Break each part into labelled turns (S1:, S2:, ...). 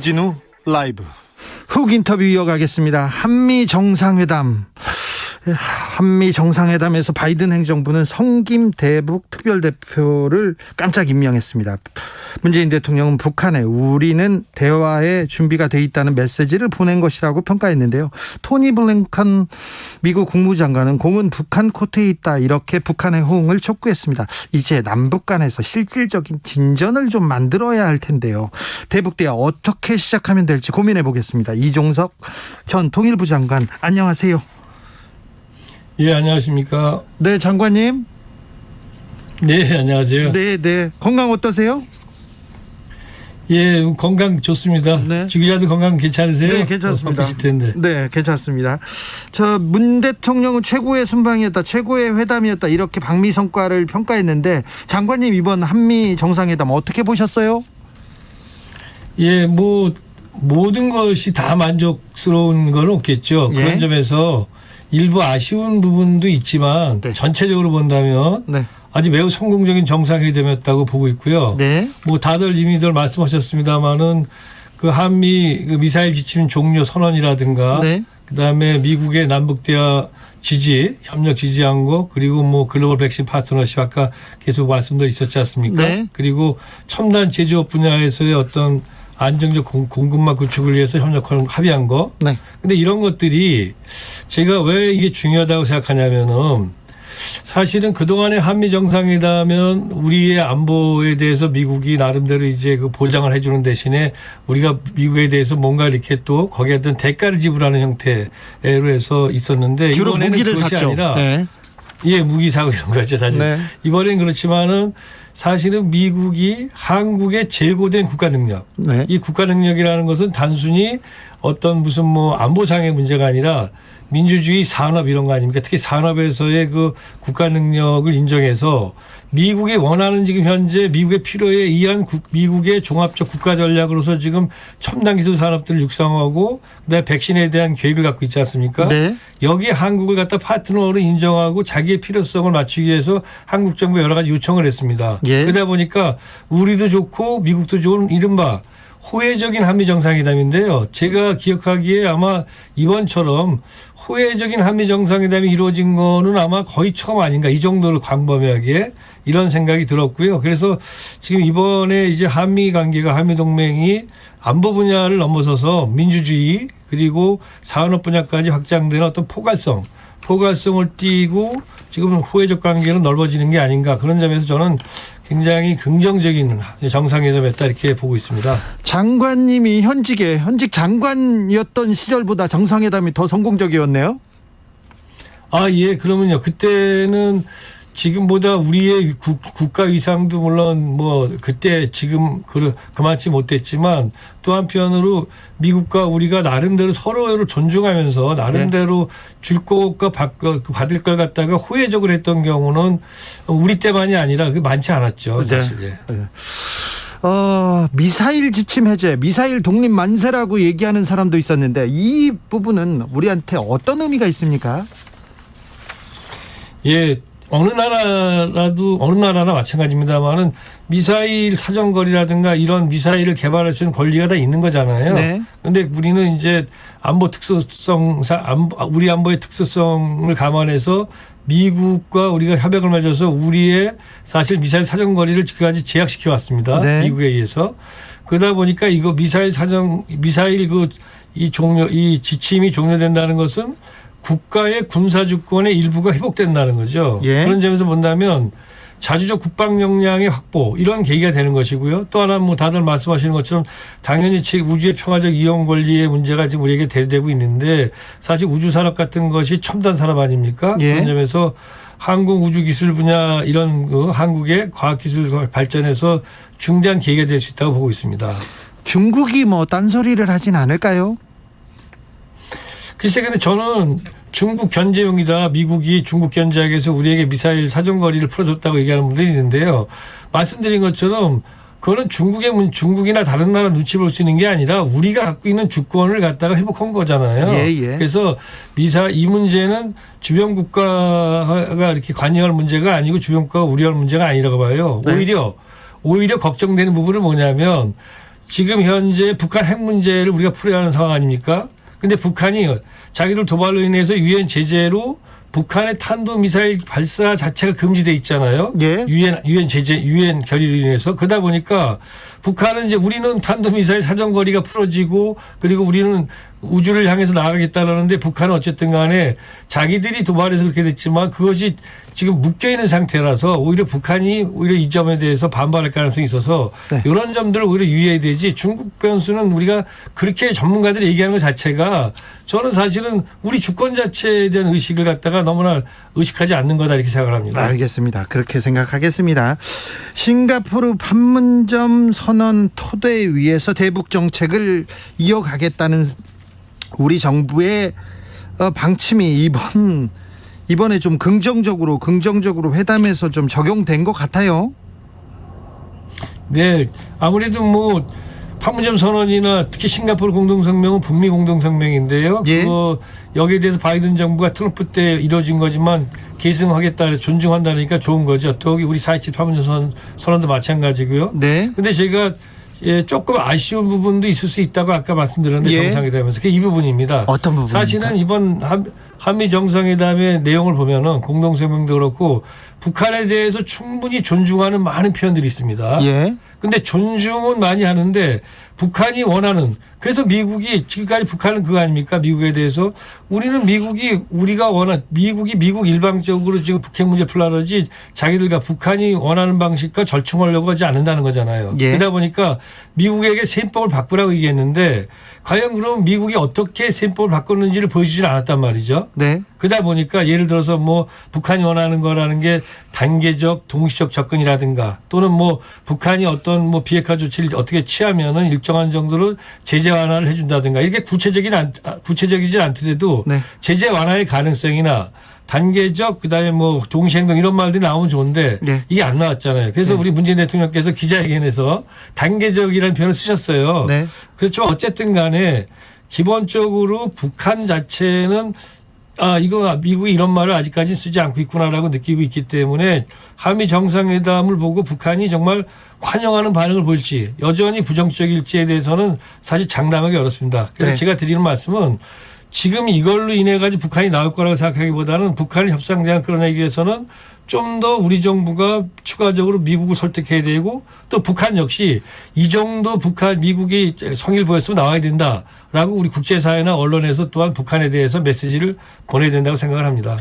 S1: 진우 라이브
S2: 훅 인터뷰 이어가겠습니다. 한미 정상회담에서 바이든 행정부는 성김 대북 특별대표를 깜짝 임명했습니다. 문재인 대통령은 북한에 우리는 대화에 준비가 돼 있다는 메시지를 보낸 것이라고 평가했는데요. 토니 블링컨 미국 국무장관은 공은 북한 코트에 있다, 이렇게 북한의 호응을 촉구했습니다. 이제 남북 간에서 실질적인 진전을 좀 만들어야 할 텐데요. 대북 대화 어떻게 시작하면 될지 고민해 보겠습니다. 이종석 전 통일부 장관, 안녕하세요.
S3: 예, 안녕하십니까.
S2: 네, 장관님.
S3: 네, 안녕하세요.
S2: 네. 건강 어떠세요?
S3: 예, 건강 좋습니다.
S2: 네.
S3: 주 기자도 건강 괜찮으세요?
S2: 네, 괜찮습니다.
S3: 바쁘실 텐데.
S2: 네, 괜찮습니다. 문 대통령은 최고의 순방이었다, 최고의 회담이었다, 이렇게 방미 성과를 평가했는데, 장관님 이번 한미 정상회담 어떻게 보셨어요?
S3: 예, 모든 것이 다 만족스러운 건 없겠죠.
S2: 예.
S3: 그런 점에서 일부 아쉬운 부분도 있지만
S2: 네.
S3: 전체적으로 본다면
S2: 네.
S3: 아주 매우 성공적인 정상회담이었다고 보고 있고요.
S2: 네.
S3: 다들 이미들 말씀하셨습니다마는 그 한미 그 미사일 지침 종료 선언이라든가
S2: 네.
S3: 그다음에 미국의 남북 대화 지지, 협력 지지한 거, 그리고 글로벌 백신 파트너십 아까 계속 말씀도 있었지 않습니까?
S2: 네.
S3: 그리고 첨단 제조업 분야에서의 어떤 안정적 공급망 구축을 위해서 협력하는 합의한 거.
S2: 네.
S3: 근데 이런 것들이 제가 왜 이게 중요하다고 생각하냐면은 사실은 그동안의 한미 정상회담은 우리의 안보에 대해서 미국이 나름대로 이제 그 보장을 해주는 대신에 우리가 미국에 대해서 뭔가 이렇게 또 거기에 어떤 대가를 지불하는 형태로 해서 있었는데,
S2: 주로
S3: 이번에는
S2: 무기를
S3: 그것이
S2: 샀죠.
S3: 아니라
S2: 네.
S3: 예, 무기 사고 이런 거죠, 사실.
S2: 네.
S3: 이번엔 그렇지만은 사실은 미국이 한국의 제고된 국가 능력,
S2: 네.
S3: 이 국가 능력이라는 것은 단순히 어떤 무슨 안보상의 문제가 아니라 민주주의 산업 이런 거 아닙니까? 특히 산업에서의 그 국가 능력을 인정해서 미국이 원하는 지금 현재 미국의 필요에 의한 미국의 종합적 국가 전략으로서 지금 첨단 기술 산업들을 육성하고 그다음에 백신에 대한 계획을 갖고 있지 않습니까?
S2: 네.
S3: 여기에 한국을 갖다 파트너로 인정하고 자기의 필요성을 맞추기 위해서 한국 정부에 여러 가지 요청을 했습니다.
S2: 예.
S3: 그러다 보니까 우리도 좋고 미국도 좋은 이른바 호혜적인 한미 정상회담인데요. 제가 기억하기에 아마 이번처럼 호혜적인 한미 정상회담이 이루어진 거는 아마 거의 처음 아닌가, 이 정도로 광범위하게, 이런 생각이 들었고요. 그래서 지금 이번에 이제 한미 관계가, 한미 동맹이 안보 분야를 넘어서서 민주주의 그리고 산업 분야까지 확장되는 어떤 포괄성을 띠고 지금 호혜적 관계는 넓어지는 게 아닌가, 그런 점에서 저는 굉장히 긍정적인 정상회담이었다, 이렇게 보고 있습니다.
S2: 장관님이 현직 장관이었던 시절보다 정상회담이 더 성공적이었네요.
S3: 아, 예, 그러면요. 그때는 지금보다 우리의 국가 위상도 물론 그때 지금 그만치 못했지만, 또 한편으로 미국과 우리가 나름대로 서로를 존중하면서 나름대로 줄 것과 받을 걸 갖다가 호혜적으로 했던 경우는 우리 때만이 아니라 많지 않았죠, 사실.
S2: 네.
S3: 예.
S2: 미사일 지침 해제, 미사일 독립 만세라고 얘기하는 사람도 있었는데, 이 부분은 우리한테 어떤 의미가 있습니까?
S3: 예, 어느 나라나 마찬가지입니다만은 미사일 사정거리라든가 이런 미사일을 개발할 수 있는 권리가 다 있는 거잖아요.
S2: 네.
S3: 그런데 우리는 이제 우리 안보의 특수성을 감안해서 미국과 우리가 협약을 맺어서 우리의 사실 미사일 사정거리를 지금까지 제약시켜 왔습니다.
S2: 네.
S3: 미국에 의해서. 그러다 보니까 이거 미사일 이 지침이 종료된다는 것은 국가의 군사주권의 일부가 회복된다는 거죠.
S2: 예.
S3: 그런 점에서 본다면 자주적 국방 역량의 확보, 이런 계기가 되는 것이고요. 또 하나 다들 말씀하시는 것처럼 당연히 우주의 평화적 이용 권리의 문제가 지금 우리에게 대두되고 있는데, 사실 우주 산업 같은 것이 첨단 산업 아닙니까?
S2: 예.
S3: 그런 점에서 항공 우주 기술 분야 이런 한국의 과학기술 발전에서 중대한 계기가 될 수 있다고 보고 있습니다.
S2: 중국이 딴소리를 하진 않을까요?
S3: 글쎄, 근데 저는 중국 견제용이다, 미국이 중국 견제하기 위해서 우리에게 미사일 사정거리를 풀어줬다고 얘기하는 분들이 있는데요. 말씀드린 것처럼 그거는 중국이나 다른 나라 눈치 볼 수 있는 게 아니라 우리가 갖고 있는 주권을 갖다가 회복한 거잖아요.
S2: 예.
S3: 그래서 이 문제는 주변 국가가 이렇게 관여할 문제가 아니고 주변 국가가 우려할 문제가 아니라고 봐요.
S2: 네.
S3: 오히려 걱정되는 부분은 뭐냐면 지금 현재 북한 핵 문제를 우리가 풀어야 하는 상황 아닙니까? 근데 북한이 자기들 도발로 인해서 유엔 제재로 북한의 탄도미사일 발사 자체가 금지돼 있잖아요.
S2: 예.
S3: 유엔 제재, 유엔 결의로 인해서. 그러다 보니까 북한은 이제 우리는 탄도미사일 사정거리가 풀어지고 그리고 우리는 우주를 향해서 나가겠다라는데 북한은 어쨌든 간에 자기들이 도발해서 그렇게 됐지만 그것이 지금 묶여있는 상태라서 오히려 북한이 오히려 이 점에 대해서 반발할 가능성이 있어서
S2: 네.
S3: 이런 점들을 오히려 유의해야 되지 중국 변수는 우리가 그렇게 전문가들이 얘기하는 것 자체가 저는 사실은 우리 주권 자체에 대한 의식을 갖다가 너무나 의식하지 않는 거다 이렇게 생각을 합니다.
S2: 알겠습니다. 그렇게 생각하겠습니다. 싱가포르 판문점 선언 토대 위에서 대북 정책을 이어가겠다는 우리 정부의 방침이 이번에 좀 긍정적으로 회담에서 좀 적용된 것 같아요.
S3: 네, 아무래도 뭐 판문점 선언이나 특히 싱가포르 공동성명은 북미 공동성명인데요.
S2: 예.
S3: 여기에 대해서 바이든 정부가 트럼프 때 이루어진 거지만 계승하겠다, 존중한다니까 좋은 거죠. 더욱이 우리 4.27 판문점 선언도 마찬가지고요.
S2: 네.
S3: 근데 제가 조금 아쉬운 부분도 있을 수 있다고 아까 말씀드렸는데
S2: 예.
S3: 정상회담에서 그게 이 부분입니다.
S2: 어떤 부분입니까?
S3: 사실은 이번 한미 정상회담의 내용을 보면은 공동성명도 그렇고 북한에 대해서 충분히 존중하는 많은 표현들이 있습니다.
S2: 예.
S3: 근데 존중은 많이 하는데 북한이 원하는 그래서 미국이 지금까지 북한은 그거 아닙니까? 미국에 대해서 우리는 우리가 원한 미국 일방적으로 지금 북핵 문제 풀라러지 자기들과 북한이 원하는 방식과 절충하려고 하지 않는다는 거잖아요.
S2: 예.
S3: 그러다 보니까 미국에게 셈법을 바꾸라고 얘기했는데 과연 그럼 미국이 어떻게 셈법을 바꿨는지를 보여주질 않았단 말이죠.
S2: 네.
S3: 그러다 보니까 예를 들어서 뭐 북한이 원하는 거라는 게 단계적 동시적 접근이라든가 또는 뭐 북한이 어떤 뭐 비핵화 조치를 어떻게 취하면은 일정한 정도로 제재 완화를 해준다든가 이렇게 구체적이지 않더라도
S2: 네.
S3: 제재 완화의 가능성이나 단계적 그다음에 뭐 동시행동 이런 말들이 나오면 좋은데
S2: 네.
S3: 이게 안 나왔잖아요. 그래서
S2: 네.
S3: 우리 문재인 대통령께서 기자회견에서 단계적이라는 표현을 쓰셨어요.
S2: 네.
S3: 그렇죠. 어쨌든 간에 기본적으로 북한 자체는 이거 미국이 이런 말을 아직까지 쓰지 않고 있구나라고 느끼고 있기 때문에 한미 정상회담을 보고 북한이 정말 환영하는 반응을 볼지 여전히 부정적일지에 대해서는 사실 장담하기 어렵습니다. 그래서
S2: 네.
S3: 제가 드리는 말씀은 지금 이걸로 인해 가지고 북한이 나올 거라고 생각하기보다는 북한을 협상장을 끌어내기 위해서는 좀 더 우리 정부가 추가적으로 미국을 설득해야 되고 또 북한 역시 이 정도 미국이 성의를 보였으면 나와야 된다라고 우리 국제사회나 언론에서 또한 북한에 대해서 메시지를 보내야 된다고 생각을 합니다.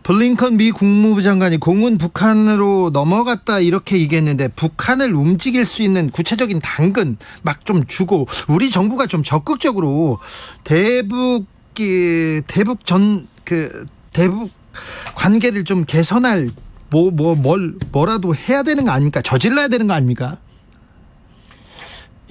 S2: 블링컨 미 국무부 장관이 공은 북한으로 넘어갔다 이렇게 얘기했는데 북한을 움직일 수 있는 구체적인 당근 막 좀 주고 우리 정부가 좀 적극적으로 대북 관계를 좀 개선할 뭐라도 해야 되는 거 아닙니까? 저질러야 되는 거 아닙니까?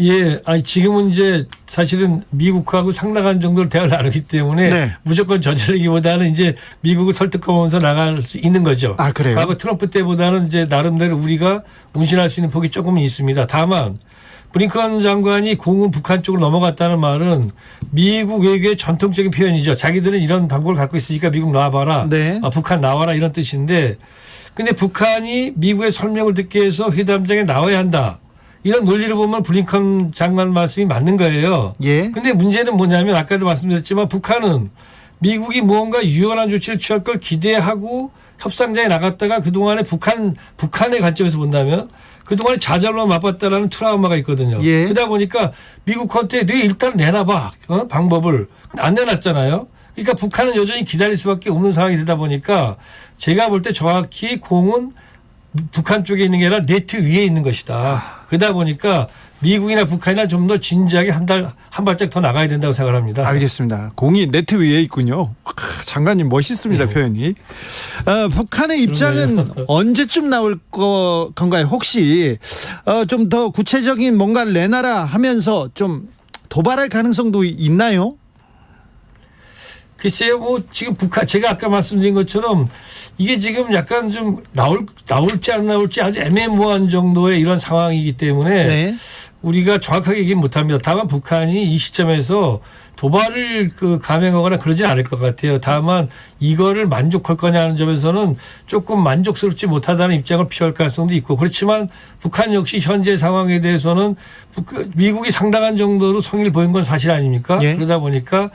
S3: 예, 지금은 이제 사실은 미국하고 상당한 정도로 대화를 나누기 때문에
S2: 네.
S3: 무조건 저지르기보다는 이제 미국을 설득하면서 나갈 수 있는 거죠.
S2: 아, 그래요?
S3: 과거 트럼프 때보다는 이제 나름대로 우리가 운신할 수 있는 폭이 조금은 있습니다. 다만 블링컨 장관이 공은 북한 쪽으로 넘어갔다는 말은 미국 외교의 전통적인 표현이죠. 자기들은 이런 방법을 갖고 있으니까 미국 나와봐라.
S2: 네.
S3: 북한 나와라 이런 뜻인데 근데 북한이 미국의 설명을 듣기 위해서 회담장에 나와야 한다. 이런 논리를 보면 블링컨 장관 말씀이 맞는 거예요.
S2: 예.
S3: 근데 문제는 뭐냐면 아까도 말씀드렸지만 북한은 미국이 무언가 유연한 조치를 취할 걸 기대하고 협상장에 나갔다가 그동안에 북한의 관점에서 본다면 그동안에 좌절로 맛봤다라는 트라우마가 있거든요.
S2: 예.
S3: 그러다 보니까 미국한테 너 일단 내놔봐. 방법을. 안 내놨잖아요. 그러니까 북한은 여전히 기다릴 수밖에 없는 상황이 되다 보니까 제가 볼 때 정확히 공은 북한 쪽에 있는 게 아니라 네트 위에 있는 것이다. 그러다 보니까 미국이나 북한이나 좀 더 진지하게 한 발짝 더 나가야 된다고 생각합니다.
S2: 알겠습니다. 공이 네트 위에 있군요. 장관님 멋있습니다.
S3: 네.
S2: 표현이. 북한의 입장은 언제쯤 나올 건가요? 혹시 좀 더 구체적인 뭔가를 내놔라 하면서 좀 도발할 가능성도 있나요?
S3: 글쎄요, 뭐 지금 북한 제가 아까 말씀드린 것처럼 이게 지금 약간 좀 나올지 안 나올지 아주 애매모호한 정도의 이런 상황이기 때문에
S2: 네.
S3: 우리가 정확하게 얘기 못합니다. 다만 북한이 이 시점에서 도발을 감행하거나 그러진 않을 것 같아요. 다만 이거를 만족할 거냐 하는 점에서는 조금 만족스럽지 못하다는 입장을 표할 가능성도 있고, 그렇지만 북한 역시 현재 상황에 대해서는 미국이 상당한 정도로 성의를 보인 건 사실 아닙니까?
S2: 예.
S3: 그러다 보니까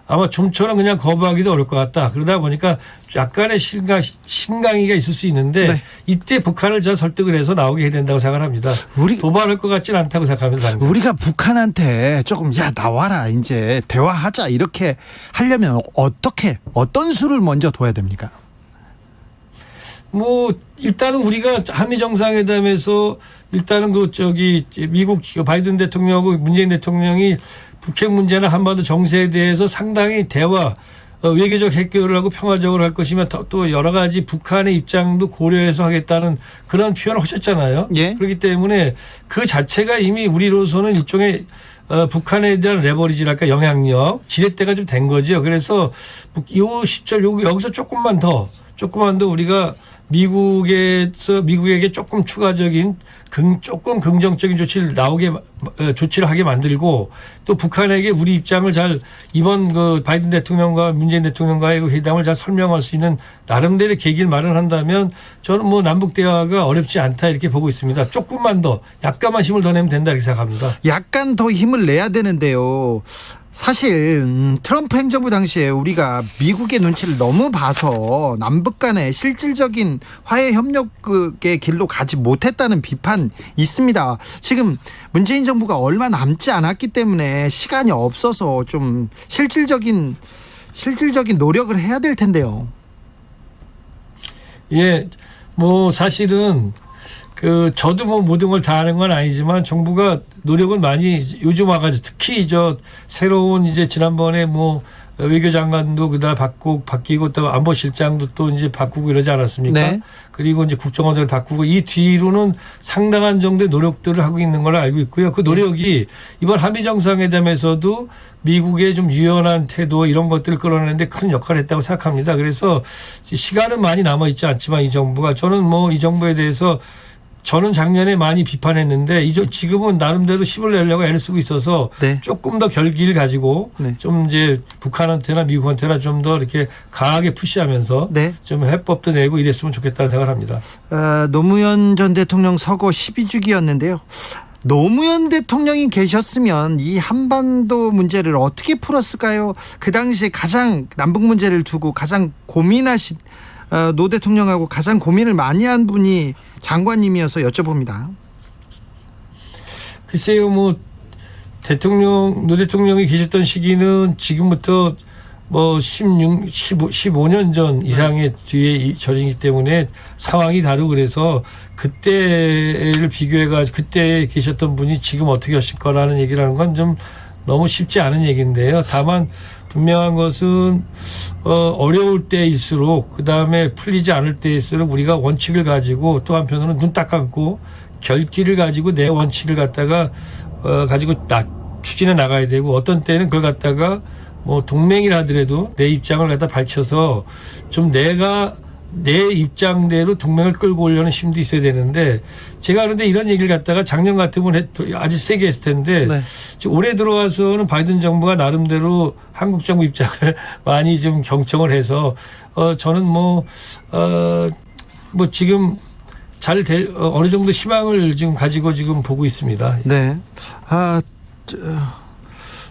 S3: 아마 좀처럼 그냥 거부하기도 어려울 것 같다. 그러다 보니까 약간의 신강이가 있을 수 있는데
S2: 네.
S3: 이때 북한을 잘 설득을 해서 나오게 해야 된다고 생각을 합니다. 도발할 것 같지는 않다고 생각합니다.
S2: 우리가 북한한테 조금 야 나와라 이제 대화하자 이렇게 하려면 어떤 수를 먼저 둬야 됩니까?
S3: 뭐 일단은 우리가 한미 정상회담에서 일단은 미국 바이든 대통령하고 문재인 대통령이 북핵 문제나 한반도 정세에 대해서 상당히 외교적 해결을 하고 평화적으로 할 것이며 또 여러 가지 북한의 입장도 고려해서 하겠다는 그런 표현을 하셨잖아요.
S2: 예.
S3: 그렇기 때문에 그 자체가 이미 우리로서는 일종의 북한에 대한 레버리지랄까 영향력, 지렛대가 좀 된 거죠. 그래서 이 시점 여기서 조금만 더 우리가 미국에게 조금 추가적인 조금 긍정적인 조치를 하게 만들고, 또 북한에게 우리 입장을 잘 이번 바이든 대통령과 문재인 대통령과의 회담을 잘 설명할 수 있는 나름대로의 계기를 마련한다면 저는 뭐 남북 대화가 어렵지 않다 이렇게 보고 있습니다. 조금만 더 약간만 힘을 더 내면 된다 이렇게 생각합니다.
S2: 약간 더 힘을 내야 되는데요. 사실 트럼프 행정부 당시에 우리가 미국의 눈치를 너무 봐서 남북 간의 실질적인 화해 협력의 길로 가지 못했다는 비판 있습니다. 지금 문재인 정부가 얼마 남지 않았기 때문에 시간이 없어서 좀 실질적인 노력을 해야 될 텐데요.
S3: 예, 뭐 사실은 저도 뭐 모든 걸 다 하는 건 아니지만 정부가 노력은 많이 요즘 와가지고 특히 새로운 이제 지난번에 외교장관도 바뀌고 또 안보실장도 또 이제 바꾸고 이러지 않았습니까? 네. 그리고 이제 국정원장을 바꾸고 이 뒤로는 상당한 정도의 노력들을 하고 있는 걸로 알고 있고요. 그 노력이 이번 한미 정상회담에서도 미국의 좀 유연한 태도 이런 것들을 끌어내는데 큰 역할을 했다고 생각합니다. 그래서 시간은 많이 남아 있지 않지만 이 정부가 저는 이 정부에 대해서 저는 작년에 많이 비판했는데 지금은 나름대로 힘을 내려고 애를 쓰고 있어서 네. 조금 더 결기를 가지고 네. 좀 이제 북한한테나 미국한테나 좀 더 이렇게 강하게 푸시하면서 네. 좀 해법도 내고 이랬으면 좋겠다는 생각을 합니다.
S2: 노무현 전 대통령 서거 12주기였는데요. 노무현 대통령이 계셨으면 이 한반도 문제를 어떻게 풀었을까요? 그 당시에 가장 남북 문제를 두고 가장 고민하신 노 대통령하고 가장 고민을 많이 한 분이 장관님이어서 여쭤봅니다.
S3: 글쎄요, 노 대통령이 계셨던 시기는 지금부터 15년 전 이상의 뒤에 전이기 때문에 상황이 다르고 그래서 그때를 비교해가지고 그때 계셨던 분이 지금 어떻게 하실 거라는 얘기를 하는 건 좀 너무 쉽지 않은 얘기인데요. 다만 분명한 것은 어려울 때일수록 그다음에 풀리지 않을 때일수록 우리가 원칙을 가지고 또 한편으로는 눈 딱 감고 결기를 가지고 내 원칙을 갖다가 가지고 추진해 나가야 되고, 어떤 때는 그걸 갖다가 동맹이라 하더라도 내 입장을 갖다 밝혀서 좀 내 입장대로 동맹을 끌고 오려는 힘도 있어야 되는데, 제가 그런데 이런 얘기를 갖다가 작년 같으면 아주 세게 했을 텐데 네. 올해 들어와서는 바이든 정부가 나름대로 한국 정부 입장을 많이 좀 경청을 해서 저는 지금 잘 될 어느 정도 희망을 지금 가지고 지금 보고 있습니다.
S2: 네.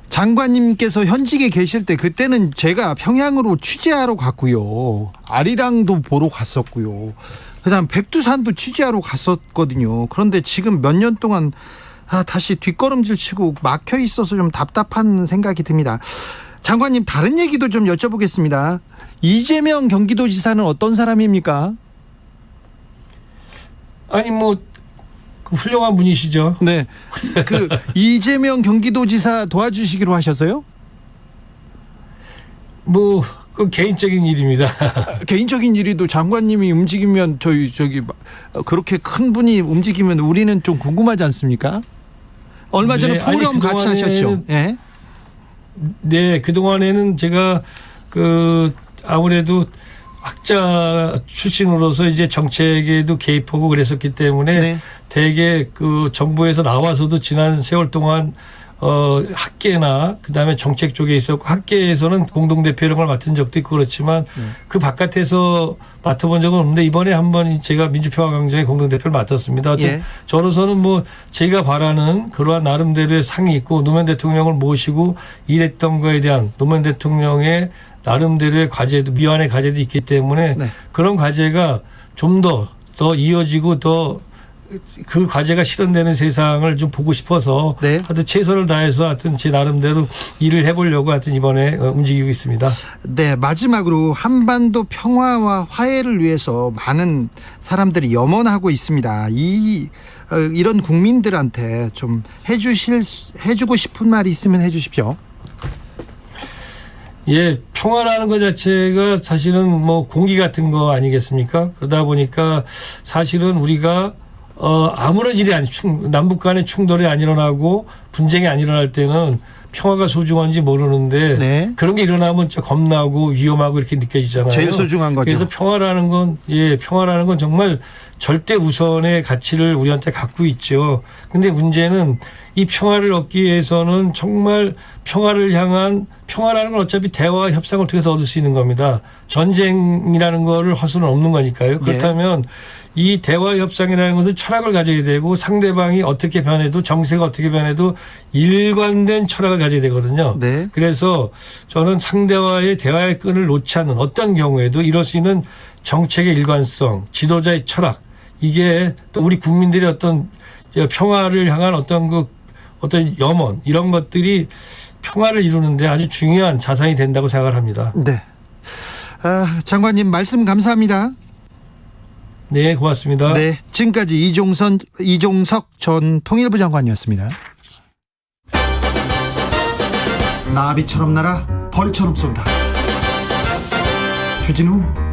S2: 장관님께서 현직에 계실 때 그때는 제가 평양으로 취재하러 갔고요. 아리랑도 보러 갔었고요. 그다음 백두산도 취재하러 갔었거든요. 그런데 지금 몇 년 동안 다시 뒷걸음질 치고 막혀 있어서 좀 답답한 생각이 듭니다. 장관님, 다른 얘기도 좀 여쭤보겠습니다. 이재명 경기도지사는 어떤 사람입니까?
S3: 아니 훌륭한 분이시죠.
S2: 네. 이재명 경기도지사 도와주시기로 하셨어요?
S3: 그 개인적인 일입니다.
S2: 개인적인 일이도 장관님이 움직이면 그렇게 큰 분이 움직이면 우리는 좀 궁금하지 않습니까? 얼마 전에 포럼 같이 하셨죠. 네.
S3: 네, 그동안에는 제가 아무래도 학자 출신으로서 이제 정책에도 개입하고 그랬었기 때문에
S2: 네.
S3: 대개 그 정부에서 나와서도 지난 세월 동안 학계나 그다음에 정책 쪽에 있었고 학계에서는 공동대표 이런 걸 맡은 적도 있고 그렇지만 그 바깥에서 맡아본 적은 없는데 이번에 한번 제가 민주평화광장의 공동대표를 맡았습니다.
S2: 예.
S3: 저로서는 뭐 제가 바라는 그러한 나름대로의 상이 있고 노무현 대통령을 모시고 일했던 거에 대한 노무현 대통령의 나름대로의 과제도 미완의 과제도 있기 때문에
S2: 네.
S3: 그런 과제가 좀 더 이어지고 더 그 과제가 실현되는 세상을 좀 보고 싶어서
S2: 네.
S3: 하여튼 최선을 다해서 하여튼 제 나름대로 일을 해보려고 하여튼 이번에 움직이고 있습니다.
S2: 네, 마지막으로 한반도 평화와 화해를 위해서 많은 사람들이 염원하고 있습니다. 이런 국민들한테 좀 해주고 싶은 말이 있으면 해주십시오.
S3: 예, 평화라는 것 자체가 사실은 뭐 공기 같은 거 아니겠습니까? 그러다 보니까 사실은 우리가 아무런 일이 남북 간의 충돌이 안 일어나고 분쟁이 안 일어날 때는 평화가 소중한지 모르는데
S2: 네.
S3: 그런 게 일어나면 진짜 겁나고 위험하고 이렇게 느껴지잖아요.
S2: 제일 소중한 거죠.
S3: 그래서 평화라는 건 정말 절대 우선의 가치를 우리한테 갖고 있죠. 근데 문제는 이 평화를 얻기 위해서는 정말 평화라는 건 어차피 대화와 협상을 통해서 얻을 수 있는 겁니다. 전쟁이라는 거를 할 수는 없는 거니까요. 그렇다면 이 대화 협상이라는 것은 철학을 가져야 되고 상대방이 어떻게 변해도 정세가 어떻게 변해도 일관된 철학을 가져야 되거든요.
S2: 네.
S3: 그래서 저는 상대와의 대화의 끈을 놓지 않는 어떤 경우에도 이럴 수 있는 정책의 일관성, 지도자의 철학 이게 또 우리 국민들의 어떤 평화를 향한 어떤 염원 이런 것들이 평화를 이루는데 아주 중요한 자산이 된다고 생각을 합니다.
S2: 네. 장관님 말씀 감사합니다.
S3: 네, 고맙습니다.
S2: 네, 지금까지 이종석 전 통일부 장관이었습니다. 나비처럼 날아 벌처럼 쏜다. 주진우